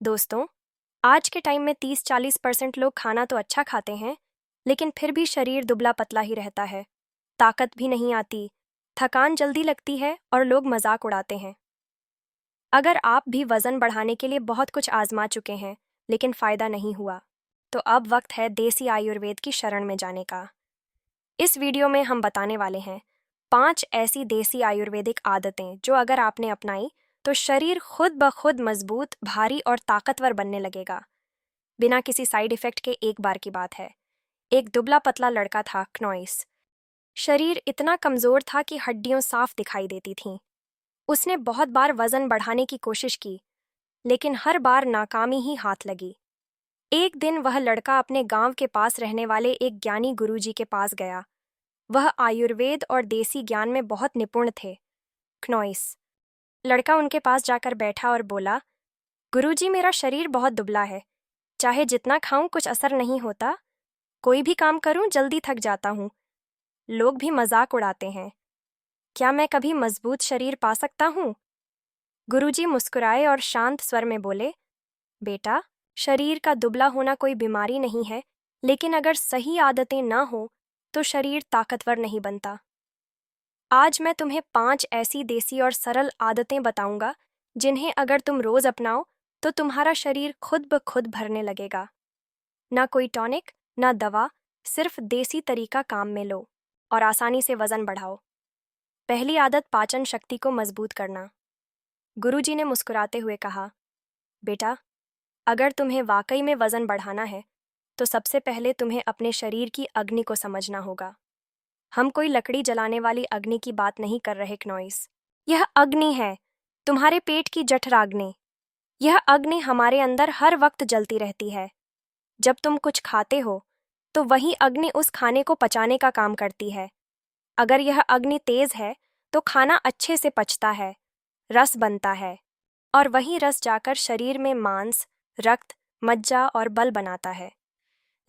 दोस्तों, आज के टाइम में 30-40% लोग खाना तो अच्छा खाते हैं, लेकिन फिर भी शरीर दुबला पतला ही रहता है। ताकत भी नहीं आती, थकान जल्दी लगती है और लोग मजाक उड़ाते हैं। अगर आप भी वजन बढ़ाने के लिए बहुत कुछ आजमा चुके हैं, लेकिन फायदा नहीं हुआ, तो अब वक्त है देसी आयुर्वेद की शरण में जाने का। इस वीडियो में हम बताने वाले हैं 5 ऐसी देसी आयुर्वेदिक आदतें जो अगर आपने अपनाई तो शरीर खुद ब खुद मजबूत, भारी और ताकतवर बनने लगेगा, बिना किसी साइड इफेक्ट के। एक बार की बात है, एक दुबला पतला लड़का था, क्नॉइस। शरीर इतना कमजोर था कि हड्डियां साफ दिखाई देती थीं। उसने बहुत बार वजन बढ़ाने की कोशिश की, लेकिन हर बार नाकामी ही हाथ लगी। एक दिन वह लड़का अपने गांव के पास रहने वाले एक ज्ञानी गुरुजी के पास गया। वह आयुर्वेद और देसी ज्ञान में बहुत निपुण थे। क्नॉइस लड़का उनके पास जाकर बैठा और बोला, गुरुजी, मेरा शरीर बहुत दुबला है। चाहे जितना खाऊं कुछ असर नहीं होता। कोई भी काम करूं जल्दी थक जाता हूं। लोग भी मजाक उड़ाते हैं। क्या मैं कभी मजबूत शरीर पा सकता हूं? गुरुजी मुस्कुराए और शांत स्वर में बोले, बेटा, शरीर का दुबला होना कोई बीमारी नहीं है, लेकिन अगर सही आदतें ना हो तो शरीर ताकतवर नहीं बनता। आज मैं तुम्हें 5 ऐसी देसी और सरल आदतें बताऊंगा जिन्हें अगर तुम रोज अपनाओ तो तुम्हारा शरीर खुद ब खुद भरने लगेगा। ना कोई टॉनिक, ना दवा, सिर्फ देसी तरीका काम में लो और आसानी से वजन बढ़ाओ। पहली आदत, पाचन शक्ति को मजबूत करना। गुरुजी ने मुस्कुराते हुए कहा, बेटा, अगर तुम्हें वाकई में वजन बढ़ाना है तो सबसे पहले तुम्हें अपने शरीर की अग्नि को समझना होगा। हम कोई लकड़ी जलाने वाली अग्नि की बात नहीं कर रहे, क्नॉइस। यह अग्नि है, तुम्हारे पेट की जठराग्नि। यह अग्नि हमारे अंदर हर वक्त जलती रहती है। जब तुम कुछ खाते हो तो वही अग्नि उस खाने को पचाने का काम करती है। अगर यह अग्नि तेज है तो खाना अच्छे से पचता है, रस बनता है, और वही रस जाकर शरीर में मांस, रक्त, मज्जा और बल बनाता है।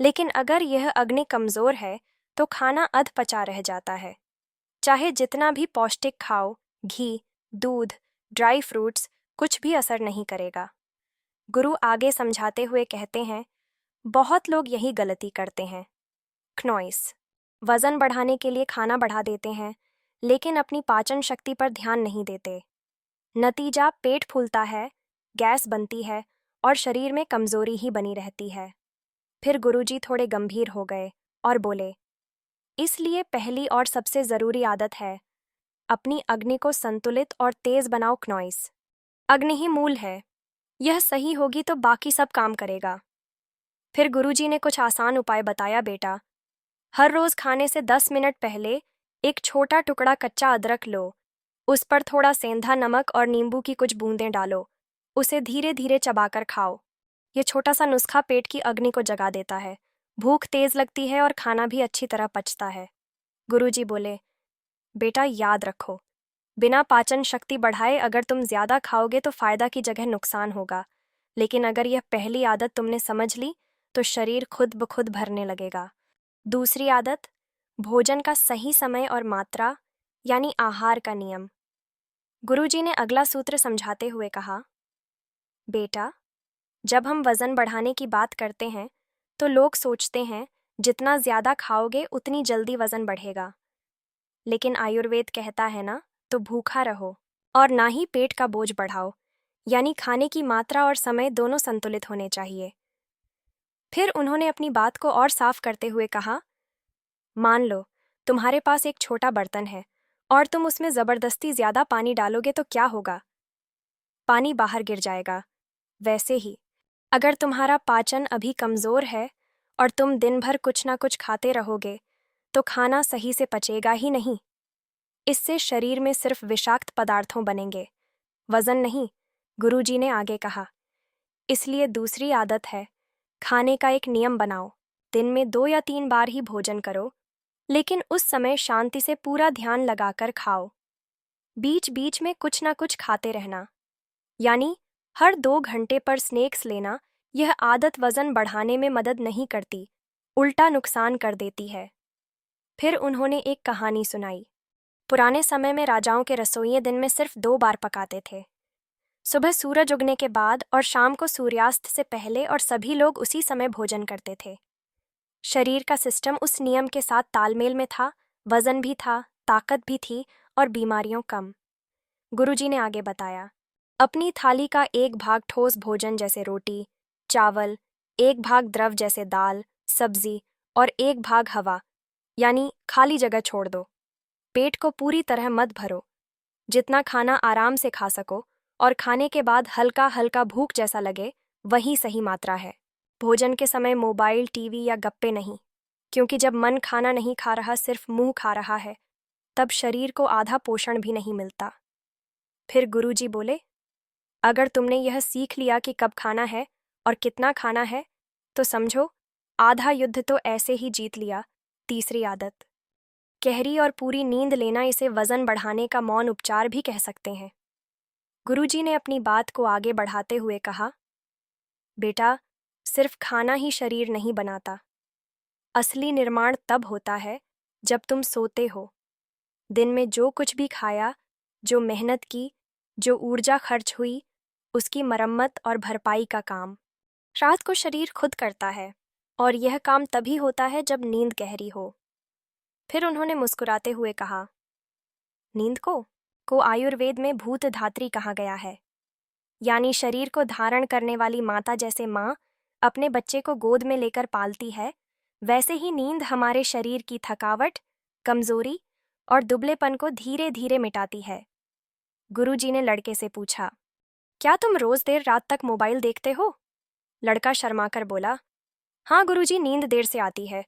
लेकिन अगर यह अग्नि कमजोर है तो खाना अधपचा रह जाता है। चाहे जितना भी पौष्टिक खाओ, घी, दूध, ड्राई फ्रूट्स, कुछ भी असर नहीं करेगा। गुरु आगे समझाते हुए कहते हैं, बहुत लोग यही गलती करते हैं। क्नॉइस वजन बढ़ाने के लिए खाना बढ़ा देते हैं, लेकिन अपनी पाचन शक्ति पर ध्यान नहीं देते। नतीजा, पेट फूलता है, गैस बनती है और शरीर में कमजोरी ही बनी रहती है। फिर गुरुजी थोड़े गंभीर हो गए और बोले, इसलिए पहली और सबसे जरूरी आदत है, अपनी अग्नि को संतुलित और तेज बनाओ। क्नॉइस अग्नि ही मूल है, यह सही होगी तो बाकी सब काम करेगा। फिर गुरुजी ने कुछ आसान उपाय बताया, बेटा, हर रोज खाने से 10 मिनट पहले एक छोटा टुकड़ा कच्चा अदरक लो। उस पर थोड़ा सेंधा नमक और नींबू की कुछ बूंदें डालो। उसे धीरे धीरे चबाकर खाओ। ये छोटा सा नुस्खा पेट की अग्नि को जगा देता है, भूख तेज लगती है और खाना भी अच्छी तरह पचता है। गुरुजी बोले, बेटा, याद रखो, बिना पाचन शक्ति बढ़ाए अगर तुम ज्यादा खाओगे तो फायदा की जगह नुकसान होगा। लेकिन अगर यह पहली आदत तुमने समझ ली तो शरीर खुद ब खुद भरने लगेगा। दूसरी आदत, भोजन का सही समय और मात्रा, यानी आहार का नियम। गुरुजी ने अगला सूत्र समझाते हुए कहा, बेटा, जब हम वजन बढ़ाने की बात करते हैं तो लोग सोचते हैं जितना ज्यादा खाओगे उतनी जल्दी वजन बढ़ेगा। लेकिन आयुर्वेद कहता है ना, तो भूखा रहो और ना ही पेट का बोझ बढ़ाओ, यानी खाने की मात्रा और समय दोनों संतुलित होने चाहिए। फिर उन्होंने अपनी बात को और साफ करते हुए कहा, मान लो तुम्हारे पास एक छोटा बर्तन है और तुम उसमें जबरदस्ती ज्यादा पानी डालोगे तो क्या होगा? पानी बाहर गिर जाएगा। वैसे ही अगर तुम्हारा पाचन अभी कमजोर है और तुम दिन भर कुछ ना कुछ खाते रहोगे तो खाना सही से पचेगा ही नहीं। इससे शरीर में सिर्फ विषाक्त पदार्थों बनेंगे, वजन नहीं। गुरुजी ने आगे कहा, इसलिए दूसरी आदत है, खाने का एक नियम बनाओ। दिन में 2 या 3 बार ही भोजन करो, लेकिन उस समय शांति से पूरा ध्यान लगाकर खाओ। बीच बीच में कुछ ना कुछ खाते रहना, यानी हर 2 घंटे पर स्नैक्स लेना। यह आदत वजन बढ़ाने में मदद नहीं करती, उल्टा नुकसान कर देती है। फिर उन्होंने एक कहानी सुनाई। पुराने समय में राजाओं के रसोइये दिन में सिर्फ 2 बार पकाते थे। सुबह सूरज उगने के बाद और शाम को सूर्यास्त से पहले और सभी लोग उसी समय भोजन करते थे। शरीर का सिस्टम उस नियम के साथ तालमेल में था, वजन भी था, ताकत भी थी और बीमारियों कम। गुरुजी ने आगे बताया, अपनी थाली का एक भाग ठोस भोजन जैसे रोटी, चावल, एक भाग द्रव जैसे दाल, सब्जी और एक भाग हवा यानी खाली जगह छोड़ दो। पेट को पूरी तरह मत भरो। जितना खाना आराम से खा सको और खाने के बाद हल्का हल्का भूख जैसा लगे, वही सही मात्रा है। भोजन के समय मोबाइल, टीवी या गप्पे नहीं, क्योंकि जब मन खाना नहीं खा रहा, सिर्फ मुंह खा रहा है, तब शरीर को आधा पोषण भी नहीं मिलता। फिर गुरुजी बोले, अगर तुमने यह सीख लिया कि कब खाना है और कितना खाना है, तो समझो आधा युद्ध तो ऐसे ही जीत लिया। तीसरी आदत, गहरी और पूरी नींद लेना। इसे वजन बढ़ाने का मौन उपचार भी कह सकते हैं। गुरुजी ने अपनी बात को आगे बढ़ाते हुए कहा, बेटा, सिर्फ खाना ही शरीर नहीं बनाता। असली निर्माण तब होता है जब तुम सोते हो। दिन में जो कुछ भी खाया, जो मेहनत की, जो ऊर्जा खर्च हुई, उसकी मरम्मत और भरपाई का काम रात को शरीर खुद करता है, और यह काम तभी होता है जब नींद गहरी हो। फिर उन्होंने मुस्कुराते हुए कहा, नींद को आयुर्वेद में भूत धात्री कहा गया है, यानी शरीर को धारण करने वाली माता जैसे माँ अपने बच्चे को गोद में लेकर पालती है, वैसे ही नींद हमारे शरीर की थकावट, कमजोरी और दुबलेपन को धीरे धीरे मिटाती है। गुरुजी ने लड़के से पूछा, क्या तुम रोज देर रात तक मोबाइल देखते हो? लड़का शर्माकर बोला, हाँ गुरुजी, नींद देर से आती है,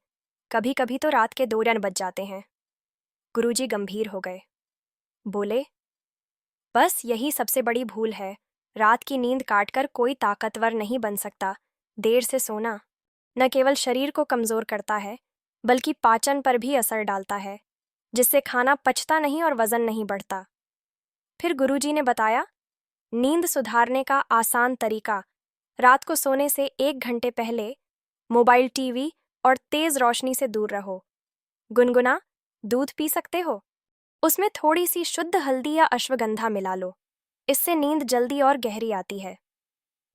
कभी कभी तो रात के 2 बज जाते हैं। गुरुजी गंभीर हो गए, बोले, बस यही सबसे बड़ी भूल है। रात की नींद काटकर कोई ताकतवर नहीं बन सकता। देर से सोना न केवल शरीर को कमजोर करता है, बल्कि पाचन पर भी असर डालता है, जिससे खाना पचता नहीं और वजन नहीं बढ़ता। फिर गुरुजी ने बताया, नींद सुधारने का आसान तरीका, रात को सोने से 1 घंटे पहले मोबाइल, टीवी और तेज रोशनी से दूर रहो। गुनगुना दूध पी सकते हो, उसमें थोड़ी सी शुद्ध हल्दी या अश्वगंधा मिला लो, इससे नींद जल्दी और गहरी आती है।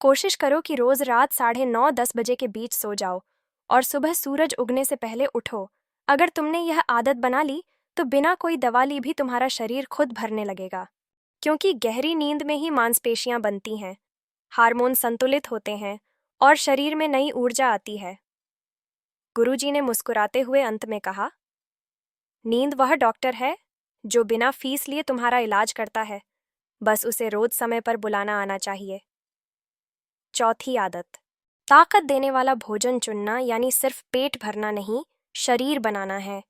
कोशिश करो कि रोज रात 9:30-10 बजे के बीच सो जाओ और सुबह सूरज उगने से पहले उठो। अगर तुमने यह आदत बना ली तो बिना कोई दवा ली भी तुम्हारा शरीर खुद भरने लगेगा, क्योंकि गहरी नींद में ही मांसपेशियां बनती हैं, हार्मोन संतुलित होते हैं और शरीर में नई ऊर्जा आती है। गुरुजी ने मुस्कुराते हुए अंत में कहा, नींद वह डॉक्टर है जो बिना फीस लिए तुम्हारा इलाज करता है, बस उसे रोज समय पर बुलाना आना चाहिए। चौथी आदत, ताकत देने वाला भोजन चुनना, यानी सिर्फ पेट भरना नहीं, शरीर बनाना है।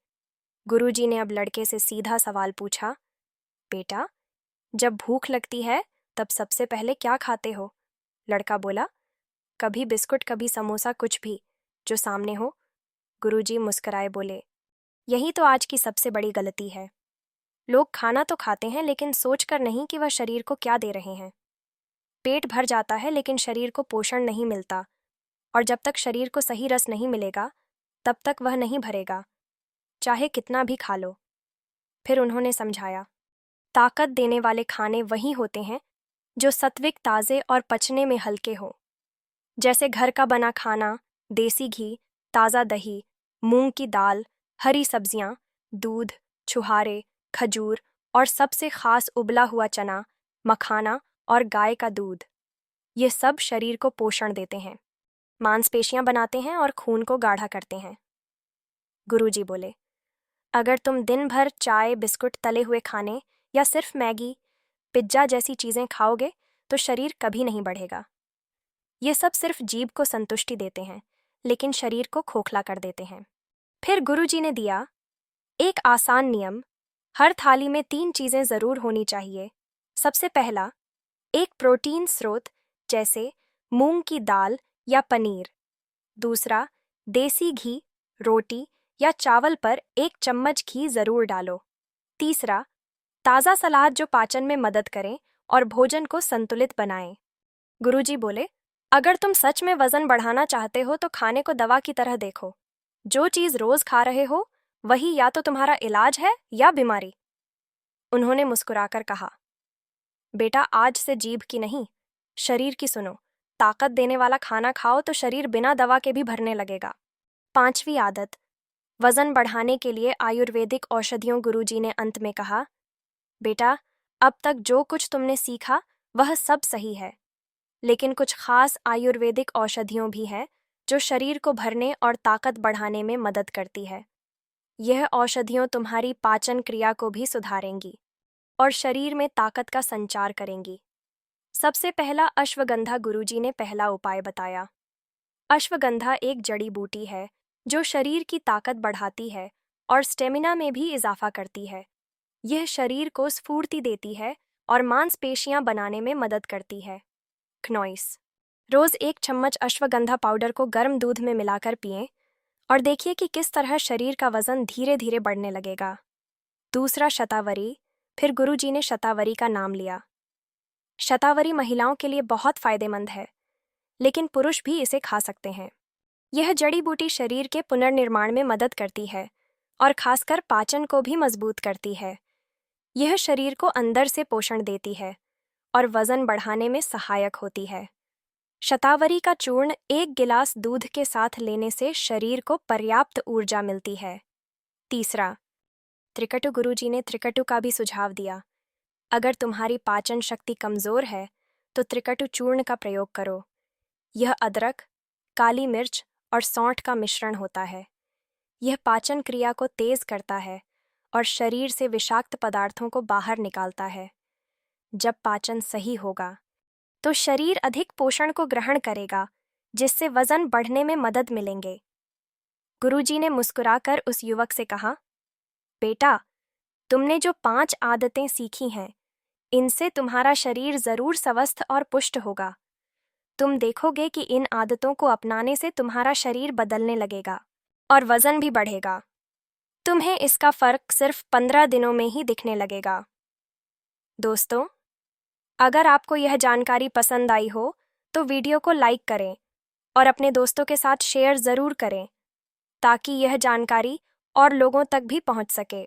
गुरुजी ने अब लड़के से सीधा सवाल पूछा, बेटा, जब भूख लगती है तब सबसे पहले क्या खाते हो? लड़का बोला, कभी बिस्कुट, कभी समोसा, कुछ भी जो सामने हो। गुरुजी मुस्कुराए बोले, यही तो आज की सबसे बड़ी गलती है। लोग खाना तो खाते हैं लेकिन सोचकर नहीं कि वह शरीर को क्या दे रहे हैं। पेट भर जाता है लेकिन शरीर को पोषण नहीं मिलता, और जब तक शरीर को सही रस नहीं मिलेगा तब तक वह नहीं भरेगा, चाहे कितना भी खा लो। फिर उन्होंने समझाया, ताकत देने वाले खाने वही होते हैं जो सात्विक, ताज़े और पचने में हल्के हो, जैसे घर का बना खाना, देसी घी, ताज़ा दही, मूंग की दाल, हरी सब्जियां, दूध, छुहारे, खजूर और सबसे खास उबला हुआ चना, मखाना और गाय का दूध। ये सब शरीर को पोषण देते हैं, मांसपेशियां बनाते हैं और खून को गाढ़ा करते हैं। गुरुजी बोले, अगर तुम दिन भर चाय, बिस्कुट, तले हुए खाने या सिर्फ मैगी, पिज्जा जैसी चीजें खाओगे तो शरीर कभी नहीं बढ़ेगा। ये सब सिर्फ जीभ को संतुष्टि देते हैं, लेकिन शरीर को खोखला कर देते हैं। फिर गुरुजी ने दिया एक आसान नियम, हर थाली में 3 चीजें जरूर होनी चाहिए। सबसे पहला, एक प्रोटीन स्रोत जैसे मूंग की दाल या पनीर। दूसरा, देसी घी, रोटी या चावल पर 1 चम्मच घी जरूर डालो। तीसरा, ताज़ा सलाद जो पाचन में मदद करें और भोजन को संतुलित बनाएं। गुरुजी बोले, अगर तुम सच में वजन बढ़ाना चाहते हो तो खाने को दवा की तरह देखो। जो चीज रोज खा रहे हो वही या तो तुम्हारा इलाज है या बीमारी। उन्होंने मुस्कुराकर कहा, बेटा, आज से जीभ की नहीं, शरीर की सुनो। ताकत देने वाला खाना खाओ तो शरीर बिना दवा के भी भरने लगेगा। 5वीं आदत, वजन बढ़ाने के लिए आयुर्वेदिक औषधियों। गुरुजी ने अंत में कहा, बेटा, अब तक जो कुछ तुमने सीखा वह सब सही है, लेकिन कुछ खास आयुर्वेदिक औषधियों भी है जो शरीर को भरने और ताकत बढ़ाने में मदद करती है। यह औषधियों तुम्हारी पाचन क्रिया को भी सुधारेंगी और शरीर में ताकत का संचार करेंगी। सबसे पहला अश्वगंधा। गुरुजी ने पहला उपाय बताया। अश्वगंधा एक जड़ी बूटी है जो शरीर की ताकत बढ़ाती है और स्टेमिना में भी इजाफा करती है। यह शरीर को स्फूर्ति देती है और मांसपेशियां बनाने में मदद करती है। क्नोइस। रोज 1 चम्मच अश्वगंधा पाउडर को गर्म दूध में मिलाकर पिएं और देखिए कि किस तरह शरीर का वजन धीरे धीरे बढ़ने लगेगा। दूसरा, शतावरी। फिर गुरुजी ने शतावरी का नाम लिया। शतावरी महिलाओं के लिए बहुत फायदेमंद है, लेकिन पुरुष भी इसे खा सकते हैं। यह जड़ी बूटी शरीर के पुनर्निर्माण में मदद करती है और खासकर पाचन को भी मजबूत करती है। यह शरीर को अंदर से पोषण देती है और वजन बढ़ाने में सहायक होती है। शतावरी का चूर्ण 1 गिलास दूध के साथ लेने से शरीर को पर्याप्त ऊर्जा मिलती है। तीसरा, त्रिकटु। गुरुजी ने त्रिकटु का भी सुझाव दिया। अगर तुम्हारी पाचन शक्ति कमजोर है तो त्रिकटु चूर्ण का प्रयोग करो। यह अदरक, काली मिर्च और सौंठ का मिश्रण होता है। यह पाचन क्रिया को तेज करता है और शरीर से विषाक्त पदार्थों को बाहर निकालता है। जब पाचन सही होगा तो शरीर अधिक पोषण को ग्रहण करेगा, जिससे वजन बढ़ने में मदद मिलेंगे। गुरुजी ने मुस्कुराकर उस युवक से कहा, बेटा, तुमने जो 5 आदतें सीखी हैं, इनसे तुम्हारा शरीर जरूर स्वस्थ और पुष्ट होगा। तुम देखोगे कि इन आदतों को अपनाने से तुम्हारा शरीर बदलने लगेगा और वजन भी बढ़ेगा। तुम्हें इसका फर्क सिर्फ 15 दिनों में ही दिखने लगेगा। दोस्तों, अगर आपको यह जानकारी पसंद आई हो तो वीडियो को लाइक करें और अपने दोस्तों के साथ शेयर ज़रूर करें ताकि यह जानकारी और लोगों तक भी पहुंच सके।